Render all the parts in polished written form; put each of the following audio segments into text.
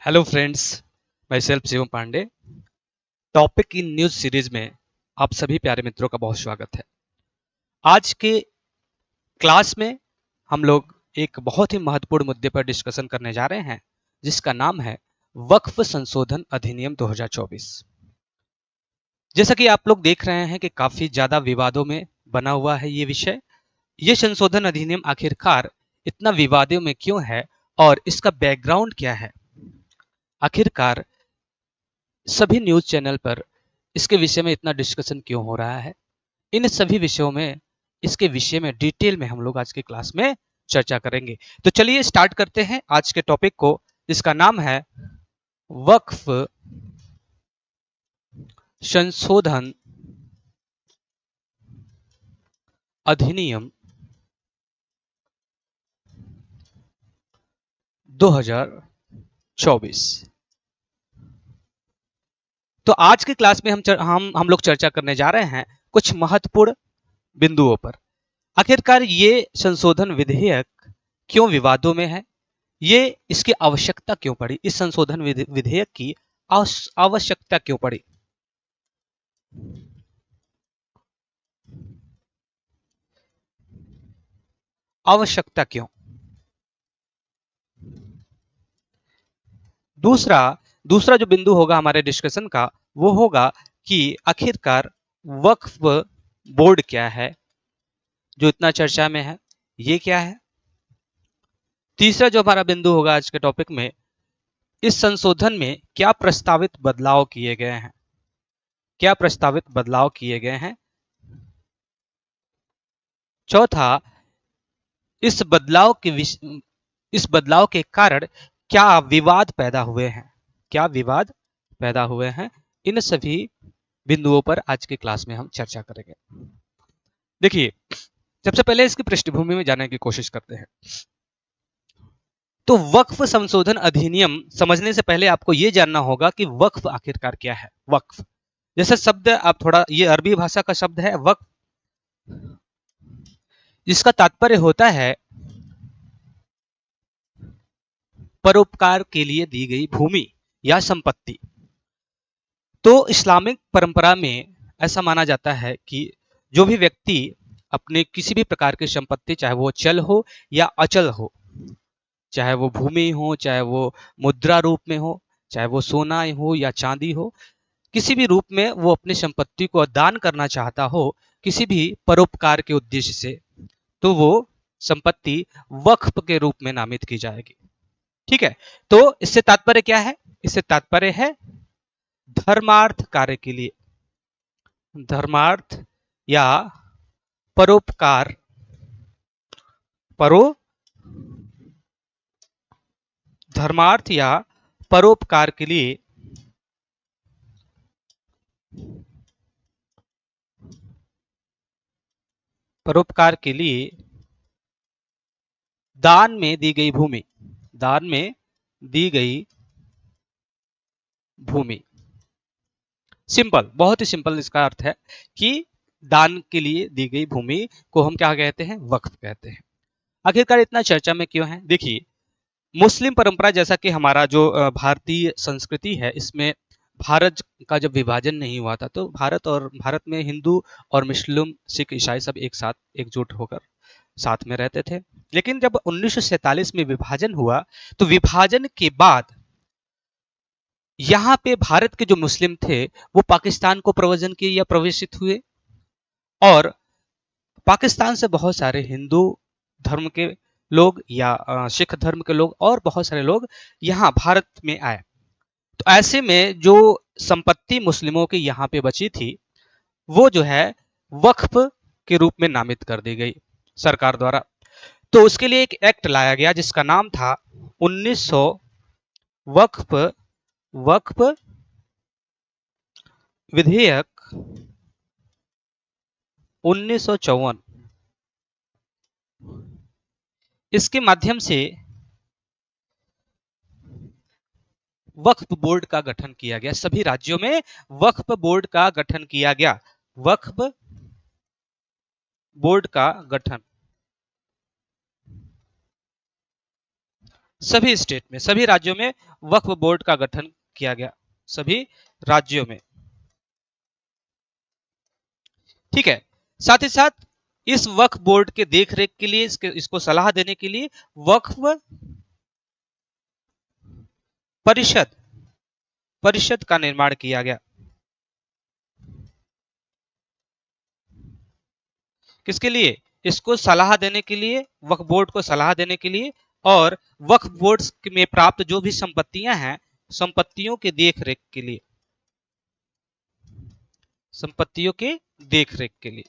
Hello friends, मैं self Shivam Pandey. Topic in news series में आप सभी प्यारे मित्रों का बहुत स्वागत है। आज के क्लास में हम लोग एक बहुत ही महत्वपूर्ण मुद्दे पर डिस्कशन करने जा रहे हैं, जिसका नाम है वक्फ संशोधन अधिनियम 2024। जैसा कि आप लोग देख रहे हैं कि काफी ज्यादा विवादों में बना हुआ है ये विषय। ये संशोधन अधिनियम आखिरकार इतना विवादों में क्यों है और इसका बैकग्राउंड क्या है? आखिरकार सभी न्यूज चैनल पर इसके विषय में इतना डिस्कशन क्यों हो रहा है? इन सभी विषयों में इसके विषय में डिटेल में हम लोग आज की क्लास में चर्चा करेंगे। तो चलिए स्टार्ट करते हैं आज के टॉपिक को, जिसका नाम है वक्फ संशोधन अधिनियम 2024। तो आज की क्लास में हम लोग चर्चा करने जा रहे हैं कुछ महत्वपूर्ण बिंदुओं पर। आखिरकार ये संशोधन विधेयक क्यों विवादों में है? ये इसकी आवश्यकता क्यों पड़ी? इस संशोधन विधेयक की आवश्यकता क्यों पड़ी? आवश्यकता क्यों? दूसरा दूसरा जो बिंदु होगा हमारे डिस्कशन का, वो होगा कि आखिरकार वक्फ बोर्ड क्या है, जो इतना चर्चा में है, ये क्या है? तीसरा जो हमारा बिंदु होगा आज के टॉपिक में, इस संशोधन में क्या प्रस्तावित बदलाव किए गए हैं? क्या प्रस्तावित बदलाव किए गए हैं? चौथा, इस बदलाव के इस बदलाव के कारण क्या विवाद पैदा हुए हैं? क्या विवाद पैदा हुए हैं? इन सभी बिंदुओं पर आज की क्लास में हम चर्चा करेंगे। देखिए, सबसे पहले इसकी पृष्ठभूमि में जाने की कोशिश करते हैं। तो वक्फ संशोधन अधिनियम समझने से पहले आपको यह जानना होगा कि वक्फ आखिरकार क्या है। वक्फ जैसे शब्द आप थोड़ा, ये अरबी भाषा का शब्द है वक्फ, जिसका तात्पर्य होता है परोपकार के लिए दी गई भूमि या संपत्ति। तो इस्लामिक परंपरा में ऐसा माना जाता है कि जो भी व्यक्ति अपने किसी भी प्रकार की संपत्ति, चाहे वो चल हो या अचल हो, चाहे वो भूमि हो, चाहे वो मुद्रा रूप में हो, चाहे वो सोना हो या चांदी हो, किसी भी रूप में वो अपनी संपत्ति को दान करना चाहता हो किसी भी परोपकार के उद्देश्य से, तो वो संपत्ति वक्फ के रूप में नामित की जाएगी। ठीक है। तो इससे तात्पर्य क्या है? इससे तात्पर्य है धर्मार्थ कार्य के लिए, धर्मार्थ या परोपकार, परो धर्मार्थ या परोपकार के लिए परोपकार के लिए दान में दी गई भूमि, दान में दी गई भूमि। सिंपल, बहुत ही सिंपल इसका अर्थ है कि दान के लिए दी गई भूमि को हम क्या कहते हैं? वक्फ कहते हैं। आखिरकार इतना चर्चा में क्यों है? देखिए, मुस्लिम परंपरा, जैसा कि हमारा जो भारतीय संस्कृति है, इसमें भारत का जब विभाजन नहीं हुआ था तो भारत में हिंदू और मुस्लिम, सिख, ईसाई सब एक साथ एकजुट होकर साथ में रहते थे। लेकिन जब 1947 में विभाजन हुआ, तो विभाजन के बाद यहाँ पे भारत के जो मुस्लिम थे वो पाकिस्तान को प्रव्रजन किए या प्रवेशित हुए, और पाकिस्तान से बहुत सारे हिंदू धर्म के लोग या सिख धर्म के लोग और बहुत सारे लोग यहाँ भारत में आए। तो ऐसे में जो संपत्ति मुस्लिमों की यहाँ पे बची थी, वो जो है वक्फ के रूप में नामित कर दी गई सरकार द्वारा। तो उसके लिए एक एक्ट लाया गया जिसका नाम था 1900 वक्फ वक्फ विधेयक 1954। इसके माध्यम से वक्फ बोर्ड का गठन किया गया। सभी राज्यों में वक्फ बोर्ड का गठन किया गया। वक्फ बोर्ड का गठन सभी स्टेट में, सभी राज्यों में वक्फ बोर्ड का गठन किया गया, सभी राज्यों में। ठीक है। साथ ही साथ इस वक्फ बोर्ड के देखरेख के लिए, इसको सलाह देने के लिए वक्फ परिषद परिषद का निर्माण किया गया। किसके लिए? इसको सलाह देने के लिए, वक्फ बोर्ड को सलाह देने के लिए, और वक्फ बोर्ड में प्राप्त जो भी संपत्तियां हैं, संपत्तियों के देखरेख के लिए, संपत्तियों के देखरेख के लिए।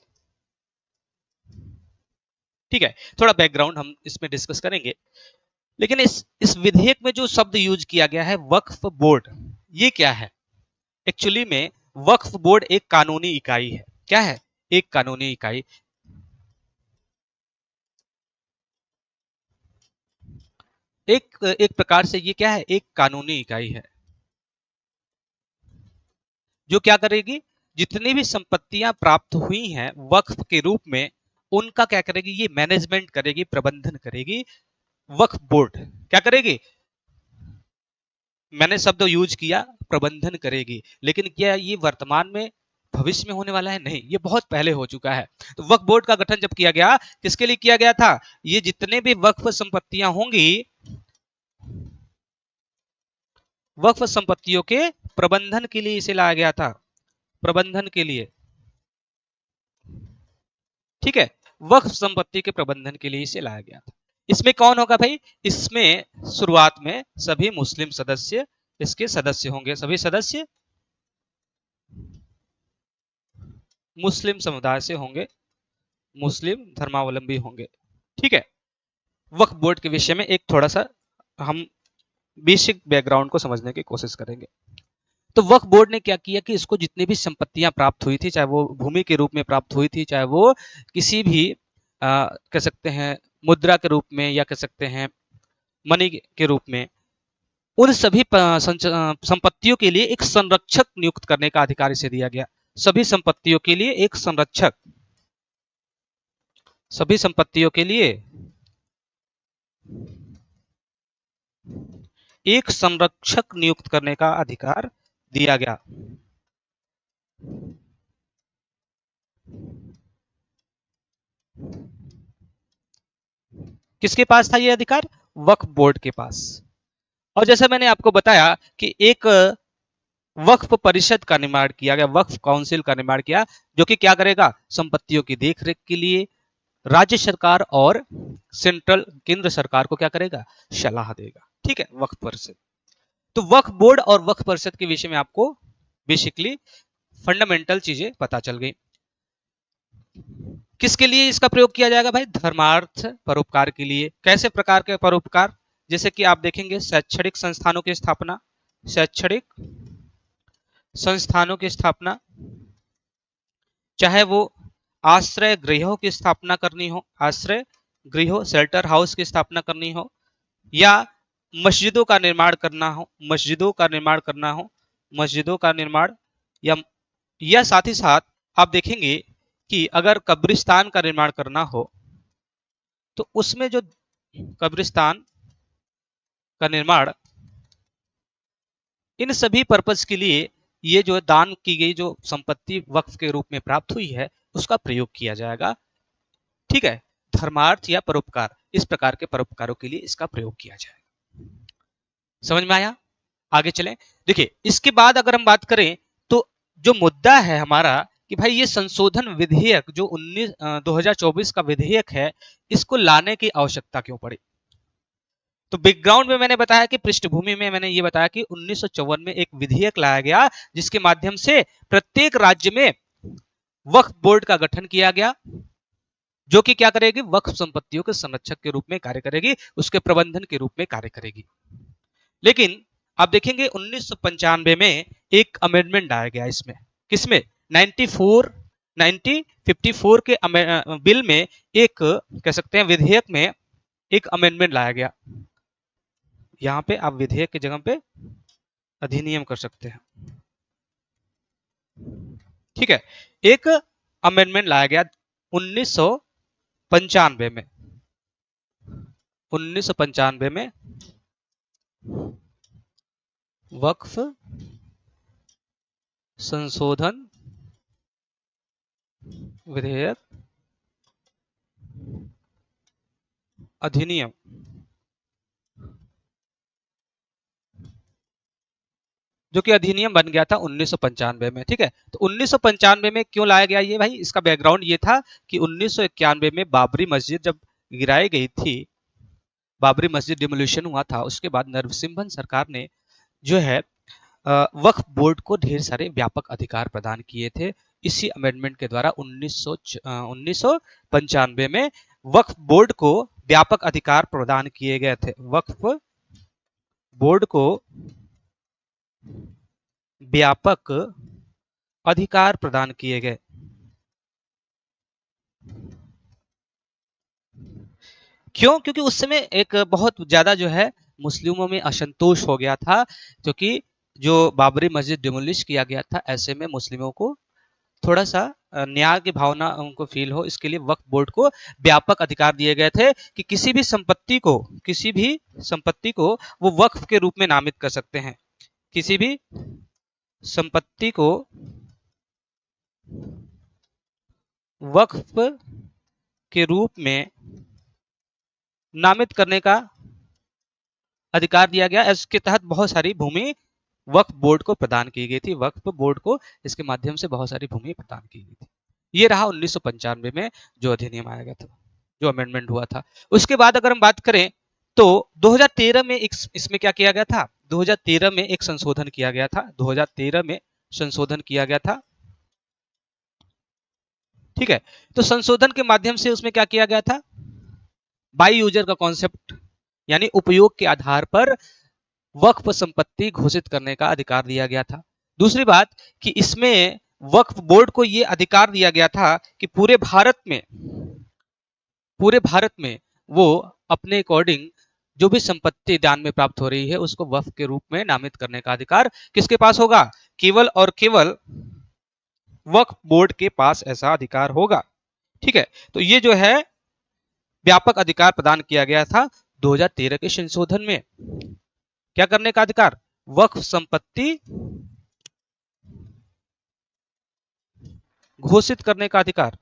ठीक है, थोड़ा बैकग्राउंड हम इसमें डिस्कस करेंगे। लेकिन इस विधेयक में जो शब्द यूज किया गया है वक्फ बोर्ड, ये क्या है? एक्चुअली में वक्फ बोर्ड एक कानूनी इकाई है। क्या है? एक कानूनी इकाई। एक एक प्रकार से ये क्या है? एक कानूनी इकाई है जो क्या करेगी? जितनी भी संपत्तियां प्राप्त हुई हैं वक्फ के रूप में, उनका क्या करेगी? ये मैनेजमेंट करेगी, प्रबंधन करेगी। वक्फ बोर्ड क्या करेगी? मैंने शब्द यूज किया प्रबंधन करेगी, लेकिन क्या ये वर्तमान में, भविष्य में होने वाला है? नहीं, ये बहुत पहले हो चुका है। तो वक्फ बोर्ड का गठन जब किया गया, किसके लिए किया गया था? ये जितने भी वक्फ संपत्तियां होंगी, वक्फ संपत्तियों के प्रबंधन के लिए इसे लाया गया था, प्रबंधन के लिए। ठीक है, वक्फ संपत्ति के प्रबंधन के लिए इसे लाया गया था। इसमें कौन होगा भाई? इसमें शुरुआत में सभी मुस्लिम सदस्य इसके सदस्य होंगे, सभी सदस्य मुस्लिम समुदाय से होंगे, मुस्लिम धर्मावलंबी होंगे। ठीक है। वक्फ बोर्ड के विषय में एक थोड़ा सा हम बेसिक बैकग्राउंड को समझने की कोशिश करेंगे। तो वक्फ बोर्ड ने क्या किया कि इसको जितनी भी संपत्तियां प्राप्त हुई थी, चाहे वो भूमि के रूप में प्राप्त हुई थी, चाहे वो किसी भी कह सकते हैं मुद्रा के रूप में, या कह सकते हैं मनी के रूप में, उन सभी संपत्तियों के लिए एक संरक्षक नियुक्त करने का अधिकार इसे दिया गया। सभी संपत्तियों के लिए एक संरक्षक, सभी संपत्तियों के लिए एक संरक्षक नियुक्त करने का अधिकार दिया गया। किसके पास था यह अधिकार? वक्फ बोर्ड के पास। और जैसा मैंने आपको बताया कि एक वक्फ परिषद का निर्माण किया गया, वक्फ काउंसिल का निर्माण किया, जो कि क्या करेगा? संपत्तियों की देखरेख के लिए राज्य सरकार और सेंट्रल केंद्र सरकार को क्या करेगा? सलाह देगा। ठीक है, वक्फ परिषद। तो वक्फ बोर्ड और वक्फ परिषद के विषय में आपको बेसिकली फंडामेंटल चीजें पता चल गई। किसके लिए इसका प्रयोग किया जाएगा भाई? धर्मार्थ परोपकार के लिए। कैसे प्रकार के परोपकार? जैसे कि आप देखेंगे शैक्षणिक संस्थानों की स्थापना, शैक्षणिक संस्थानों की स्थापना, चाहे वो आश्रय गृहों की स्थापना करनी हो, आश्रय गृहों, शेल्टर हाउस की स्थापना करनी हो, या मस्जिदों का निर्माण करना हो, मस्जिदों का निर्माण करना हो, मस्जिदों का निर्माण, या साथ ही साथ आप देखेंगे कि अगर कब्रिस्तान का निर्माण करना हो, तो उसमें जो कब्रिस्तान का निर्माण, इन सभी पर्पस के लिए ये जो दान की गई जो संपत्ति वक्फ के रूप में प्राप्त हुई है, उसका प्रयोग किया जाएगा। ठीक है, धर्मार्थ या परोपकार, इस प्रकार के परोपकारों के लिए इसका प्रयोग किया जाएगा। समझ में आया? आगे चलें। देखिए, इसके बाद अगर हम बात करें, तो जो मुद्दा है हमारा कि भाई ये संशोधन विधेयक जो 2024 का विधेयक है, इसको लाने की आवश्यकता क्यों पड़ी? तो बैकग्राउंड में मैंने बताया कि पृष्ठभूमि में मैंने ये बताया कि 1954 में एक विधेयक लाया गया, जिसके माध्यम से प्रत्येक राज्य में वक्फ बोर्ड का गठन किया गया, जो कि क्या करेगी? वक्फ संपत्तियों के संरक्षक के रूप में कार्य करेगी, उसके प्रबंधन के रूप में कार्य करेगी। लेकिन आप देखेंगे 1995 में एक अमेंडमेंट लाया गया इसमें। किसमें? 1954 के बिल में, एक कह सकते हैं विधेयक में एक अमेंडमेंट लाया गया। यहां पे आप विधेयक की जगह पे अधिनियम कर सकते हैं। ठीक है, एक अमेंडमेंट लाया गया 1995 में, 1995 में वक्फ संशोधन विधेयक अधिनियम, जो कि अधिनियम बन गया था 1995 में। ठीक है, तो 1995 में क्यों लाया गया ये भाई, इसका बैकग्राउंड ये था कि 1991 में बाबरी मस्जिद जब गिराई गई थी, बाबरी मस्जिद डिमोलिशन हुआ था, उसके बाद नरसिम्हन सरकार ने जो है वक्फ बोर्ड को ढेर सारे व्यापक अधिकार प्रदान किए थे। इसी अमेंडमेंट के द्वारा 1995 में वक्फ बोर्ड को व्यापक अधिकार प्रदान किए गए थे। वक्फ बोर्ड को व्यापक अधिकार प्रदान किए गए। क्यों? क्योंकि उस समय एक बहुत ज्यादा जो है मुस्लिमों में असंतोष हो गया था, क्योंकि जो बाबरी मस्जिद डिमोलिश किया गया था, ऐसे में मुस्लिमों को थोड़ा सा न्याय की भावना उनको फील हो, इसके लिए वक्फ बोर्ड को व्यापक अधिकार दिए गए थे कि किसी भी संपत्ति को वो वक्फ के रूप में नामित कर सकते हैं। किसी भी संपत्ति को वक्फ के रूप में नामित करने का अधिकार दिया गया। इसके तहत बहुत सारी भूमि वक्फ बोर्ड को प्रदान की गई थी। वक्फ बोर्ड को इसके माध्यम से बहुत सारी भूमि प्रदान की गई थी। ये रहा 1995 में जो अधिनियम आया गया था, जो अमेंडमेंट हुआ था। उसके बाद अगर हम बात करें तो 2013 में इसमें क्या किया गया था, 2013 में एक संशोधन किया गया था। 2013 में संशोधन किया गया था। ठीक है, तो संशोधन के माध्यम से उसमें क्या किया गया था, बाई यूजर का कॉन्सेप्ट यानी उपयोग के आधार पर वक्फ संपत्ति घोषित करने का अधिकार दिया गया था। दूसरी बात कि इसमें वक्फ बोर्ड को यह अधिकार दिया गया था कि पूरे भारत में वो अपने अकॉर्डिंग जो भी संपत्ति दान में प्राप्त हो रही है उसको वक्फ के रूप में नामित करने का अधिकार किसके पास होगा, केवल और केवल वक्फ बोर्ड के पास ऐसा अधिकार होगा। ठीक है, तो ये जो है व्यापक अधिकार प्रदान किया गया था 2013 के संशोधन में। क्या करने का अधिकार, वक्फ संपत्ति घोषित करने का अधिकार।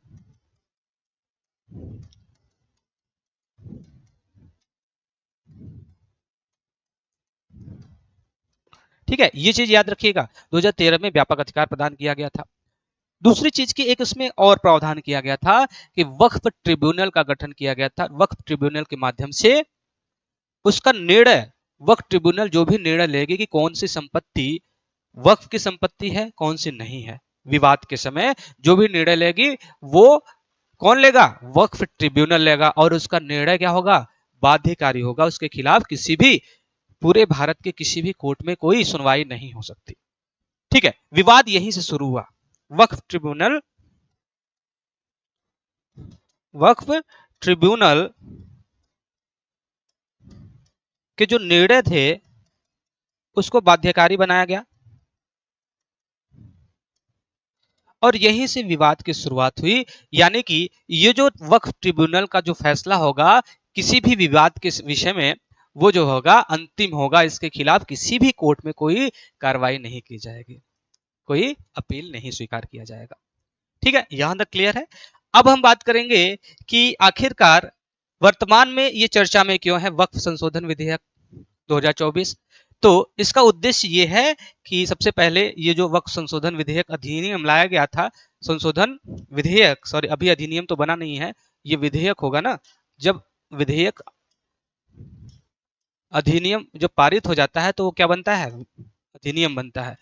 ठीक है, ये चीज याद रखिएगा, 2013 में व्यापक अधिकार प्रदान किया गया था। दूसरी चीज की एक उसमें और प्रावधान किया गया था कि वक्फ ट्रिब्यूनल का गठन किया गया था। वक्फ ट्रिब्यूनल के माध्यम से उसका निर्णय, वक्फ ट्रिब्यूनल जो भी निर्णय लेगी कि कौन सी संपत्ति वक्फ की संपत्ति है, कौन सी नहीं है, विवाद के समय जो भी निर्णय लेगी वो कौन लेगा, वक्फ ट्रिब्यूनल लेगा, और उसका निर्णय क्या होगा, बाध्यकारी होगा। उसके खिलाफ किसी भी पूरे भारत के किसी भी कोर्ट में कोई सुनवाई नहीं हो सकती। ठीक है, विवाद यहीं से शुरू हुआ। वक्फ ट्रिब्यूनल के जो निर्णय थे उसको बाध्यकारी बनाया गया, और यहीं से विवाद की शुरुआत हुई। यानी कि ये जो वक्फ ट्रिब्यूनल का जो फैसला होगा किसी भी विवाद के विषय में, वो जो होगा अंतिम होगा। इसके खिलाफ किसी भी कोर्ट में कोई कार्रवाई नहीं की जाएगी, कोई अपील नहीं स्वीकार किया जाएगा। ठीक है, यहां तक क्लियर है। अब हम बात करेंगे कि आखिरकार वर्तमान में ये चर्चा में क्यों है वक्फ संशोधन विधेयक 2024। तो इसका उद्देश्य ये है कि सबसे पहले ये जो वक्फ संशोधन विधेयक अधिनियम लाया गया था, संशोधन विधेयक, सॉरी अभी अधिनियम तो बना नहीं है, ये विधेयक होगा ना। जब विधेयक अधिनियम जब पारित हो जाता है तो वो क्या बनता है, अधिनियम बनता है।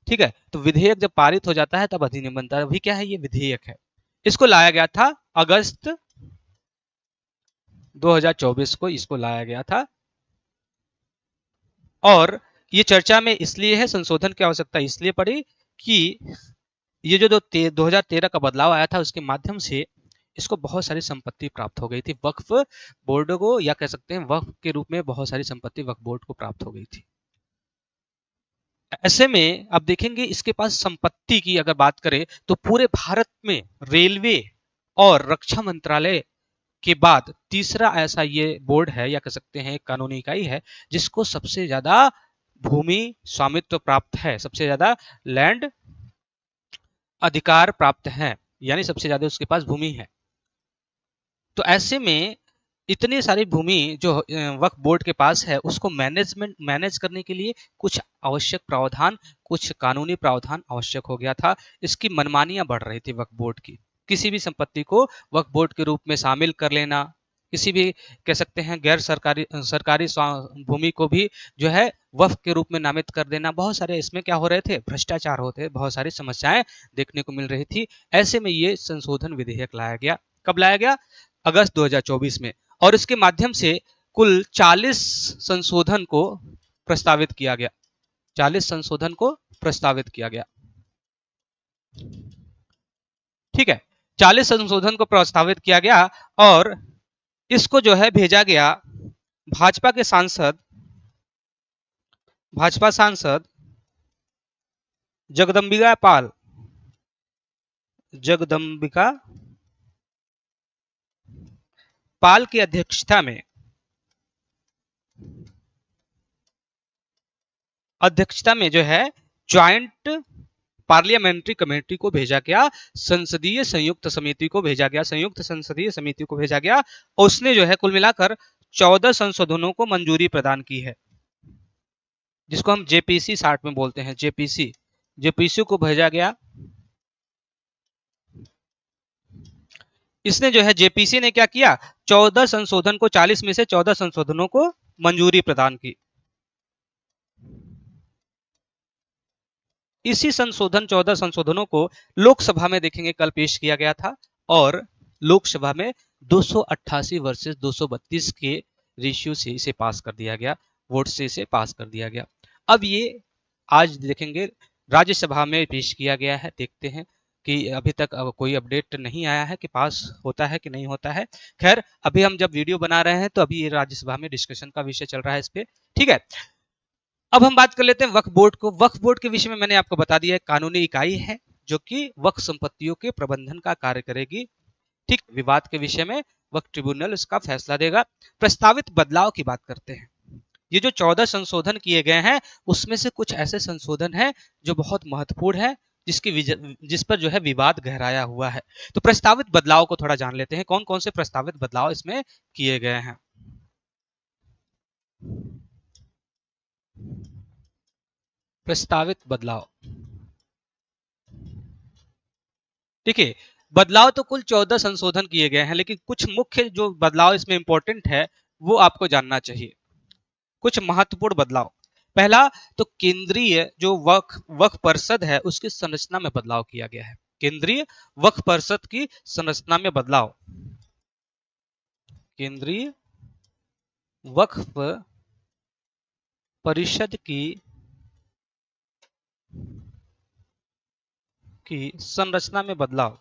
ठीक है, तो विधेयक जब पारित हो जाता है तब अधिनियम बनता है। अभी क्या है, ये विधेयक है। इसको लाया गया था अगस्त 2024 को, इसको लाया गया था। और ये चर्चा में इसलिए है, संशोधन की आवश्यकता इसलिए पड़ी कि ये जो 2013 का बदलाव आया था उसके माध्यम से इसको बहुत सारी संपत्ति प्राप्त हो गई थी। वक्फ बोर्ड को, या कह सकते हैं वक्फ के रूप में बहुत सारी संपत्ति वक्फ बोर्ड को प्राप्त हो गई थी। ऐसे में आप देखेंगे इसके पास संपत्ति की अगर बात करें तो पूरे भारत में रेलवे और रक्षा मंत्रालय के बाद तीसरा ऐसा ये बोर्ड है या कह सकते हैं कानूनी इकाई है जिसको सबसे ज्यादा भूमि स्वामित्व प्राप्त है, सबसे ज्यादा लैंड अधिकार प्राप्त है, यानी सबसे ज्यादा उसके पास भूमि है। तो ऐसे में इतनी सारी भूमि जो वक्फ बोर्ड के पास है उसको मैनेज करने के लिए कुछ आवश्यक प्रावधान, कुछ कानूनी प्रावधान आवश्यक हो गया था। इसकी मनमानियां बढ़ रही थी वक्फ बोर्ड की। किसी भी संपत्ति को वक्फ बोर्ड के रूप में शामिल कर लेना, किसी भी कह सकते हैं गैर सरकारी सरकारी भूमि को भी जो है वक्फ के रूप में नामित कर देना, बहुत सारे इसमें क्या हो रहे थे, भ्रष्टाचार होते, बहुत सारी समस्याएं देखने को मिल रही थी। ऐसे में ये संशोधन विधेयक लाया गया। कब लाया गया? अगस्त 2024 में। और इसके माध्यम से कुल 40 संशोधन को प्रस्तावित किया गया। 40 संशोधन को प्रस्तावित किया गया। ठीक है, 40 संशोधन को प्रस्तावित किया गया और इसको जो है भेजा गया भाजपा के सांसद, भाजपा सांसद जगदम्बिका पाल, जगदम्बिका पाल की अध्यक्षता में जो है ज्वाइंट पार्लियामेंट्री कमेटी को भेजा गया, संसदीय संयुक्त समिति को भेजा गया, संयुक्त संसदीय समिति को भेजा गया। और उसने जो है कुल मिलाकर 14 संशोधनों को मंजूरी प्रदान की है, जिसको हम जेपीसी 60 में बोलते हैं। जेपीसी को भेजा गया। इसने जो है जेपीसी ने क्या किया, 14 संशोधन को, 40 में से 14 संशोधनों को मंजूरी प्रदान की। इसी संशोधन 14 संशोधनों को लोकसभा में देखेंगे कल पेश किया गया था और लोकसभा में 288 वर्सेस 232 के रेशियो से इसे पास कर दिया गया, वोट से इसे पास कर दिया गया। अब ये आज देखेंगे राज्यसभा में पेश किया गया है। देखते हैं कि अभी तक कोई अपडेट नहीं आया है कि पास होता है कि नहीं होता है। खैर, अभी हम जब वीडियो बना रहे हैं तो अभी ये राज्यसभा में डिस्कशन का विषय चल रहा है इस पे। ठीक है, अब हम बात कर लेते हैं वक्फ बोर्ड को। वक्फ बोर्ड के विषय में मैंने आपको बता दिया है, कानूनी इकाई है जो कि वक्फ संपत्तियों के प्रबंधन का कार्य करेगी। ठीक, विवाद के विषय में वक्फ ट्रिब्यूनल इसका फैसला देगा। प्रस्तावित बदलाव की बात करते हैं। ये जो 14 संशोधन किए गए हैं उसमें से कुछ ऐसे संशोधन हैं जो बहुत महत्वपूर्ण है, जिस पर जो है विवाद गहराया हुआ है। तो प्रस्तावित बदलाव को थोड़ा जान लेते हैं, कौन कौन से प्रस्तावित बदलाव इसमें किए गए हैं। प्रस्तावित बदलाव, देखिए, बदलाव तो कुल 14 संशोधन किए गए हैं, लेकिन कुछ मुख्य जो बदलाव इसमें इंपॉर्टेंट है वो आपको जानना चाहिए। कुछ महत्वपूर्ण बदलाव, पहला तो केंद्रीय जो वक्फ परिषद है उसकी संरचना में बदलाव किया गया है। केंद्रीय वक्फ परिषद की संरचना में बदलाव, केंद्रीय वक्फ परिषद की संरचना में बदलाव।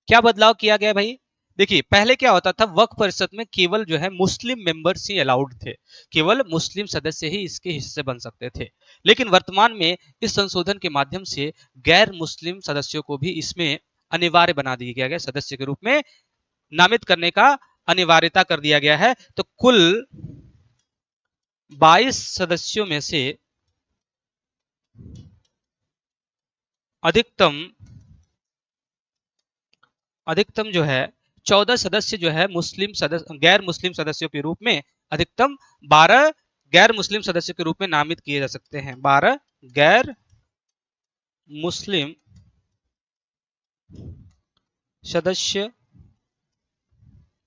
क्या बदलाव किया गया भाई? देखिए, पहले क्या होता था, वक्फ परिषद में केवल जो है मुस्लिम मेंबर्स ही अलाउड थे, केवल मुस्लिम सदस्य ही इसके हिस्से बन सकते थे। लेकिन वर्तमान में इस संशोधन के माध्यम से गैर मुस्लिम सदस्यों को भी इसमें अनिवार्य बना दिया गया, सदस्य के रूप में नामित करने का अनिवार्यता कर दिया गया है। तो कुल 22 सदस्यों में से अधिकतम अधिकतम जो है 14 सदस्य जो है मुस्लिम सदस्य, गैर मुस्लिम सदस्यों के रूप में अधिकतम 12 गैर मुस्लिम सदस्यों के रूप में नामित किए जा सकते हैं। 12 गैर मुस्लिम सदस्य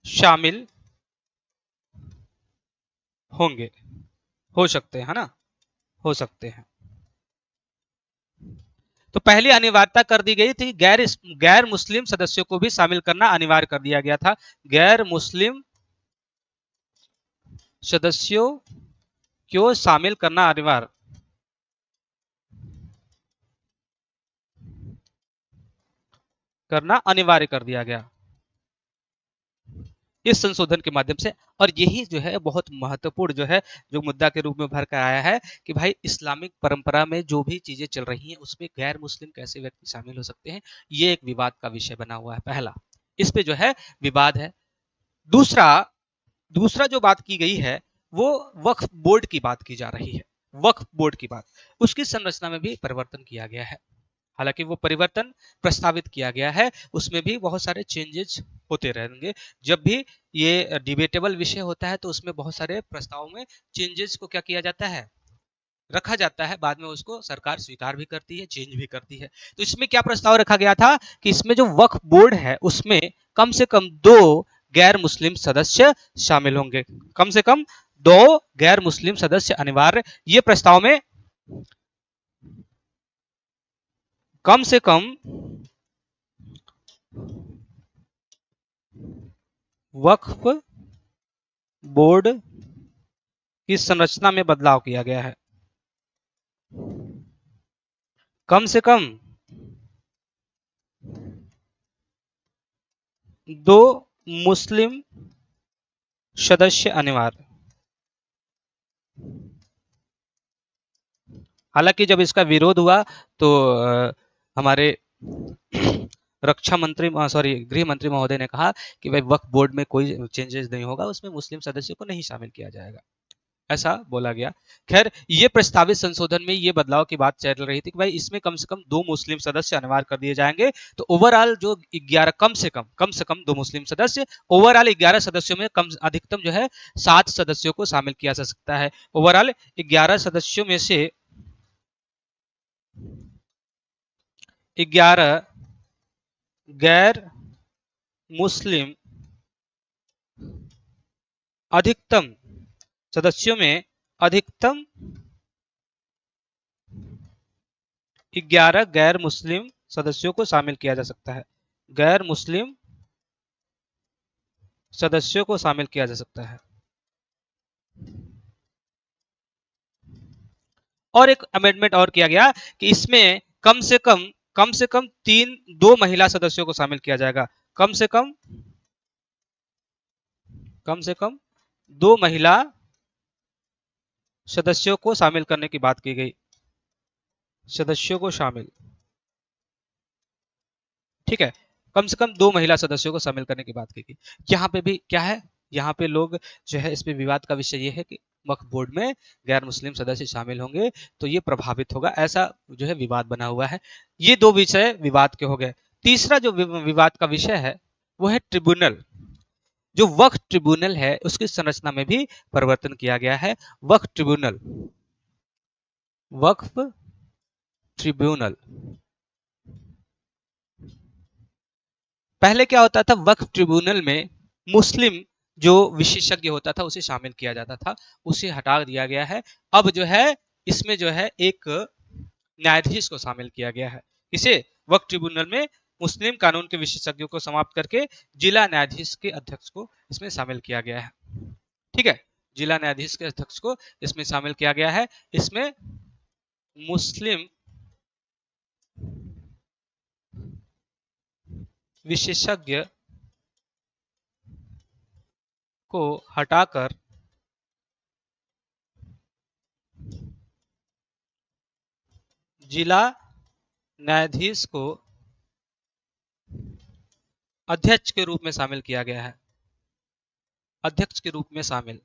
शामिल होंगे, हो सकते हैं, है ना, हो सकते हैं। तो पहली अनिवार्यता कर दी गई थी, गैर मुस्लिम सदस्यों को भी शामिल करना अनिवार्य कर दिया गया था। गैर मुस्लिम सदस्यों को शामिल करना अनिवार्य कर दिया गया। इस संशोधन के माध्यम से। और यही जो है बहुत महत्वपूर्ण जो है जो मुद्दा के रूप में भर कर आया है कि भाई इस्लामिक परंपरा में जो भी चीजें चल रही हैं उसमें गैर मुस्लिम कैसे व्यक्ति शामिल हो सकते हैं, ये एक विवाद का विषय बना हुआ है। पहला इस पे जो है विवाद है। दूसरा दूसरा जो बात की गई है वो वक्फ बोर्ड की बात की जा रही है। वक्फ बोर्ड की बात, उसकी संरचना में भी परिवर्तन किया गया है। हालांकि वो परिवर्तन प्रस्तावित किया गया है, उसमें भी बहुत सारे चेंजेस होते रहेंगे। जब भी ये डिबेटेबल विषय होता है तो उसमें बहुत सारे प्रस्तावों में चेंजेस को क्या किया जाता है, रखा जाता है, बाद में उसको सरकार स्वीकार भी करती है, चेंज भी करती है। तो इसमें क्या प्रस्ताव रखा गया था कि इसमें जो वक्फ बोर्ड है उसमें कम से कम 2 गैर मुस्लिम सदस्य शामिल होंगे। कम से कम 2 गैर मुस्लिम सदस्य अनिवार्य। ये प्रस्ताव में कम से कम वक्फ बोर्ड की संरचना में बदलाव किया गया है। कम से कम 2 मुस्लिम सदस्य अनिवार्य। हालांकि जब इसका विरोध हुआ तो हमारे रक्षा मंत्री सॉरी गृह मंत्री महोदय ने कहा कि भाई वक्फ बोर्ड में कोई चेंजेस नहीं होगा, उसमें मुस्लिम सदस्यों को नहीं शामिल किया जाएगा, ऐसा बोला गया। खैर ये प्रस्तावित संशोधन में ये बदलाव की बात चल रही थी कि भाई इसमें कम से कम 2 मुस्लिम सदस्य अनिवार्य कर दिए जाएंगे। तो ओवरऑल जो 11 कम से कम 2 मुस्लिम सदस्य, ओवरऑल 11 सदस्यों में कम अधिकतम जो है 7 सदस्यों को शामिल किया जा सकता है। ओवरऑल 11 सदस्यों में से 11 गैर मुस्लिम अधिकतम सदस्यों में अधिकतम 11 गैर मुस्लिम सदस्यों को शामिल किया जा सकता है। गैर मुस्लिम सदस्यों को शामिल किया जा सकता है। और एक अमेंडमेंट और किया गया कि इसमें कम से कम 2 महिला सदस्यों को शामिल किया जाएगा। कम से कम 2 महिला सदस्यों को शामिल करने की बात की गई। सदस्यों को शामिल, ठीक है, कम से कम 2 महिला सदस्यों को शामिल करने की बात की गई। यहाँ पे भी क्या है, यहाँ पे लोग जो है इस पे विवाद का विषय ये है कि वक्फ बोर्ड में गैर मुस्लिम सदस्य शामिल होंगे तो ये प्रभावित होगा, ऐसा जो है विवाद बना हुआ है। ये 2 विषय विवाद के हो गए। तीसरा जो विवाद का विषय है वो है ट्रिब्यूनल। जो वक्फ ट्रिब्यूनल है उसकी संरचना में भी परिवर्तन किया गया है। वक्फ ट्रिब्यूनल पहले क्या होता था, वक्फ ट्रिब्यूनल में मुस्लिम जो विशेषज्ञ होता था उसे शामिल किया जाता था, उसे हटा दिया गया है। अब जो है इसमें जो है एक न्यायाधीश को शामिल किया गया है। इसे वक्फ ट्रिब्यूनल में मुस्लिम कानून के विशेषज्ञों को समाप्त करके जिला न्यायाधीश के अध्यक्ष को इसमें शामिल किया गया है। ठीक है, जिला न्यायाधीश के अध्यक्ष को इसमें शामिल किया गया है। इसमें मुस्लिम विशेषज्ञ को हटाकर जिला न्यायाधीश को अध्यक्ष के रूप में शामिल किया गया है। अध्यक्ष के रूप में शामिल,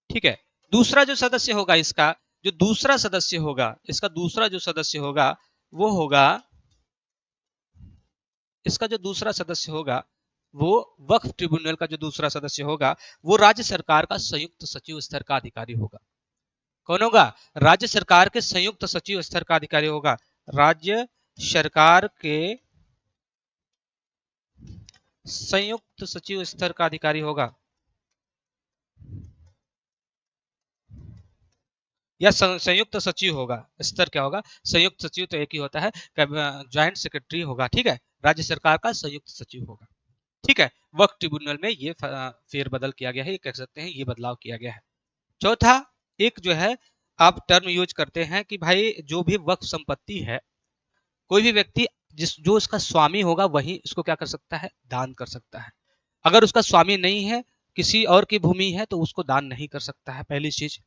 ठीक है। दूसरा जो सदस्य होगा इसका जो दूसरा सदस्य होगा, इसका दूसरा जो सदस्य होगा वो होगा, इसका जो दूसरा सदस्य होगा वो वक्फ ट्रिब्यूनल का जो दूसरा सदस्य होगा वो राज्य सरकार का संयुक्त सचिव स्तर का अधिकारी होगा। कौन होगा, राज्य सरकार के संयुक्त सचिव स्तर का अधिकारी होगा। राज्य सरकार के संयुक्त सचिव स्तर का अधिकारी होगा या संयुक्त सचिव होगा। स्तर क्या होगा, संयुक्त सचिव तो एक ही होता है, ज्वाइंट सेक्रेटरी होगा, ठीक है, राज्य सरकार का संयुक्त सचिव होगा। ठीक है, वक्फ ट्रिब्यूनल में ये फेरबदल किया गया है, ये कह सकते हैं ये बदलाव किया गया है। चौथा एक जो है आप टर्म यूज करते हैं कि भाई जो भी वक्फ संपत्ति है, कोई भी व्यक्ति जो उसका स्वामी होगा वही इसको क्या कर सकता है, दान कर सकता है। अगर उसका स्वामी नहीं है, किसी और की भूमि है, तो उसको दान नहीं कर सकता है। पहली चीज,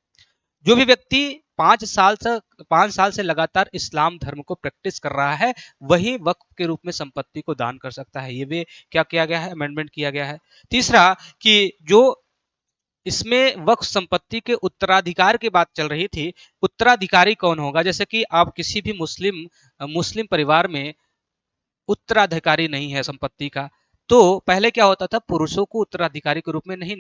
जो भी व्यक्ति 5 साल से लगातार इस्लाम धर्म को प्रैक्टिस कर रहा है, वही वक्फ के रूप में संपत्ति को दान कर सकता है। ये भी क्या किया गया है, अमेंडमेंट किया गया है। तीसरा, कि जो इसमें वक्फ संपत्ति के उत्तराधिकार की बात चल रही थी, उत्तराधिकारी कौन होगा? जैसे कि आप किसी भी मुस्लिम परिवार में उत्तराधिकारी नहीं है संपत्ति का, तो पहले क्या होता था, पुरुषों को उत्तराधिकारी के रूप में नहीं,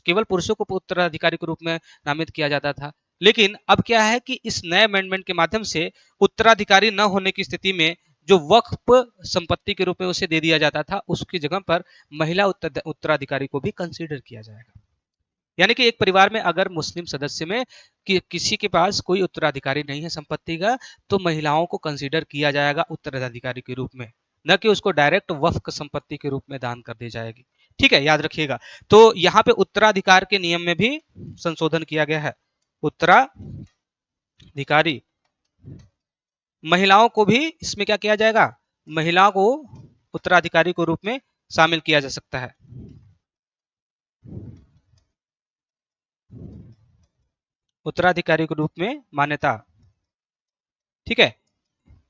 केवल पुरुषों को उत्तराधिकारी के रूप में नामित किया जाता था। लेकिन अब क्या है कि इस नए अमेंडमेंट के माध्यम से उत्तराधिकारी न होने की स्थिति में जो वक्फ संपत्ति के रूप में उसे दे दिया जाता था, उसकी जगह पर महिला उत्तराधिकारी को भी कंसीडर किया जाएगा। यानी कि एक परिवार में अगर मुस्लिम सदस्य में किसी के पास कोई उत्तराधिकारी नहीं है संपत्ति का, तो महिलाओं को कंसीडर किया जाएगा उत्तराधिकारी के रूप में, न कि उसको डायरेक्ट वक्फ संपत्ति के रूप में दान कर दी जाएगी। ठीक है, याद रखिएगा। तो यहाँ पे उत्तराधिकार के नियम में भी संशोधन किया गया है। उत्तराधिकारी, महिलाओं को भी इसमें क्या किया जाएगा, महिलाओं को उत्तराधिकारी के रूप में शामिल किया जा सकता है। उत्तराधिकारी के रूप में मान्यता। ठीक है,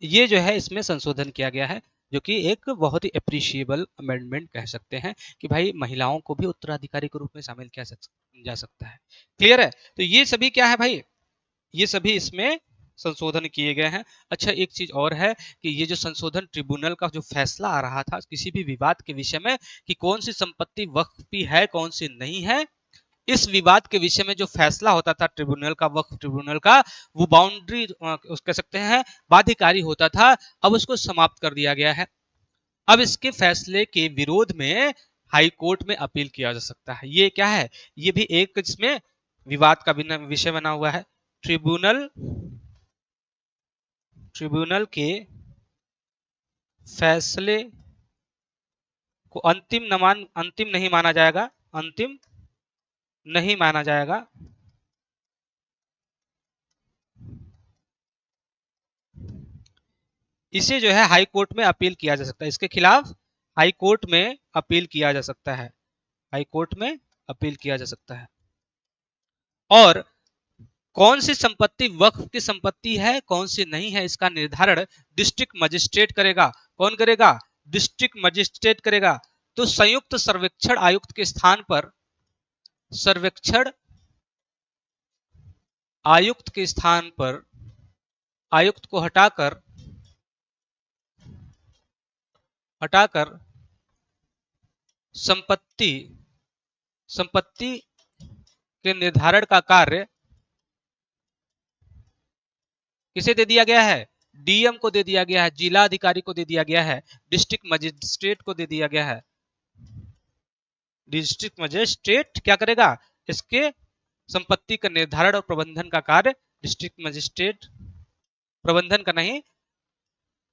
ये जो है इसमें संशोधन किया गया है, जो कि एक बहुत ही अप्रिशिएबल अमेंडमेंट कह सकते हैं कि भाई महिलाओं को भी उत्तराधिकारी के रूप में शामिल किया जा सकता है। क्लियर है? तो ये सभी क्या है भाई, ये सभी इसमें संशोधन किए गए हैं। अच्छा, एक चीज और है कि ये जो संशोधन, ट्रिब्यूनल का जो फैसला आ रहा था किसी भी विवाद के विषय में कि कौन सी संपत्ति वक्फ की है कौन सी नहीं है, इस विवाद के विषय में जो फैसला होता था ट्रिब्यूनल का, वक्फ ट्रिब्यूनल का, वो बाउंड्री कह सकते हैं बाध्यकारी होता था। अब उसको समाप्त कर दिया गया है। अब इसके फैसले के विरोध में हाई कोर्ट में अपील किया जा सकता है। ये क्या है, ये भी एक इसमें विवाद का विषय बना हुआ है। ट्रिब्यूनल के फैसले को अंतिम नहीं माना जाएगा, अंतिम नहीं माना जाएगा। इसे जो है हाई कोर्ट में अपील किया जा सकता है, इसके खिलाफ हाई कोर्ट में अपील किया जा सकता है, हाई कोर्ट में अपील किया जा सकता है। और कौन सी संपत्ति वक्फ की संपत्ति है कौन सी नहीं है, इसका निर्धारण डिस्ट्रिक्ट मजिस्ट्रेट करेगा। कौन करेगा? डिस्ट्रिक्ट मजिस्ट्रेट करेगा। तो संयुक्त सर्वेक्षण आयुक्त के स्थान पर, सर्वेक्षण आयुक्त के स्थान पर आयुक्त को हटाकर संपत्ति के निर्धारण का कार्य किसे दे दिया गया है? डीएम को दे दिया गया है, जिला अधिकारी को दे दिया गया है, डिस्ट्रिक्ट मजिस्ट्रेट को दे दिया गया है। डिस्ट्रिक्ट मजिस्ट्रेट क्या करेगा? इसके संपत्ति का निर्धारण और प्रबंधन का कार्य डिस्ट्रिक्ट मजिस्ट्रेट, प्रबंधन का नहीं,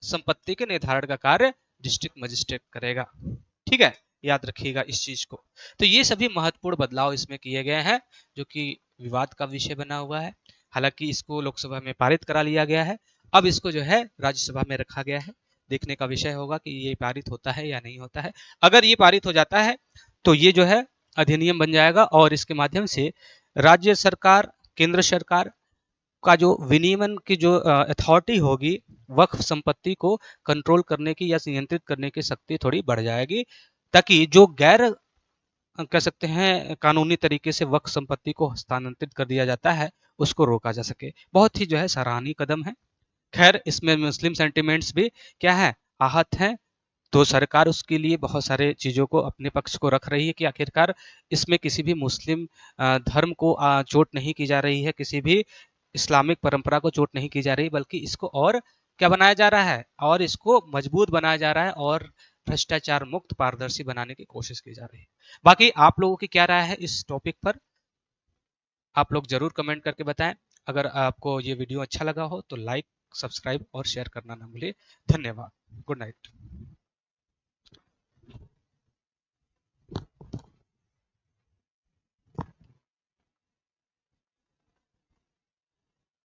संपत्ति के निर्धारण का कार्य डिस्ट्रिक्ट मजिस्ट्रेट करेगा। ठीक है, याद रखिएगा इस चीज को। तो ये सभी महत्वपूर्ण बदलाव इसमें किए गए हैं, जो कि विवाद का विषय बना हुआ है। हालांकि इसको लोकसभा में पारित करा लिया गया है, अब इसको जो है राज्यसभा में रखा गया है। देखने का विषय होगा कि ये पारित होता है या नहीं होता है। अगर ये पारित हो जाता है तो ये जो है अधिनियम बन जाएगा, और इसके माध्यम से राज्य सरकार, केंद्र सरकार का जो विनियमन की जो अथॉरिटी होगी, वक्फ संपत्ति को कंट्रोल करने की या नियंत्रित करने की शक्ति थोड़ी बढ़ जाएगी, ताकि जो गैर कह सकते हैं कानूनी तरीके से वक्फ संपत्ति को हस्तांतरित कर दिया जाता है, उसको रोका जा सके। बहुत ही जो है सराहनीय कदम है। खैर, इसमें मुस्लिम सेंटिमेंट्स भी क्या है, आहत हैं। तो सरकार उसके लिए बहुत सारे चीज़ों को अपने पक्ष को रख रही है कि आखिरकार इसमें किसी भी मुस्लिम धर्म को चोट नहीं की जा रही है, किसी भी इस्लामिक परंपरा को चोट नहीं की जा रही, बल्कि इसको और क्या बनाया जा रहा है, और इसको मजबूत बनाया जा रहा है, और भ्रष्टाचार मुक्त पारदर्शी बनाने की कोशिश की जा रही है। बाकी आप लोगों की क्या राय है इस टॉपिक पर, आप लोग जरूर कमेंट करके बताएं। अगर आपको ये वीडियो अच्छा लगा हो तो लाइक, सब्सक्राइब और शेयर करना ना भूलिए। धन्यवाद। Good night.